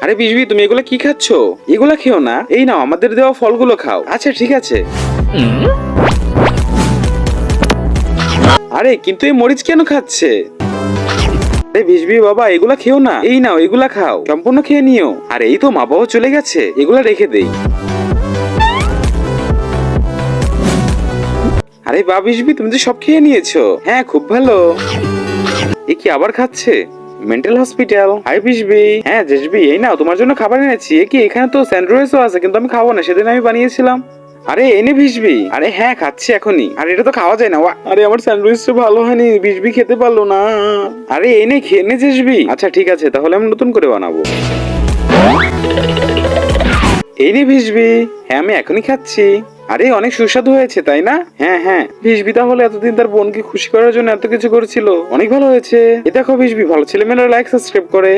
আরে বিজবি, তুমি এগুলা কি খাচ্ছ? এগুলা খেও না, এই নাও আমাদের দেওয়া ফলগুলো খাও। আচ্ছা ঠিক আছে। আরে কিন্তু এই মরিচ কেন খাচ্ছে? আরে বিজবি বাবা, এগুলা খেও না, এই নাও এগুলা খাও, সম্পূর্ণ খেয়ে নিও। আর এই তো মা বাবা চলে গেছে, এগুলা রেখে দেই। আরে বা বিজবি, তুমি তো সব খেয়ে নিয়েছো। হ্যাঁ খুব ভালো। এ কি আবার খাচ্ছে? Mental hospital. হাই বিজবি। হ্যাঁ জেসবি, এই নাও তোমার জন্য খাবার এনেছি। এ কি, এখানে তো স্যান্ডউইচও আছে, কিন্তু আমি খাবো না, সেদিন আমি বানিয়েছিলাম। আরে এনে ভিজবি। আরে হ্যাঁ খাচ্ছি এখনই। আরে এটা তো খাওয়া যায় না। আরে আমার স্যান্ডউইচটা ভালো হয়নি, ভিজবি খেতে পারলো না। আরে এনে খেয়ে নে জেসবি। আচ্ছা ঠিক আছে, তাহলে আমি নতুন করে বানাবো। এই নে ভিজবি। হ্যাঁ আমি এখনই খাচ্ছি। আরে অনেক সুস্বাদু হয়েছে তাই না? হ্যাঁ হ্যাঁ। ভিজবি তাহলে এতদিন তার বোনকে খুশি করার জন্য এত কিছু করেছিল, অনেক ভালো হয়েছে। এ দেখো ভিজবি, ভালো ছেলেমেয়েরা লাইক সাবস্ক্রাইব করে।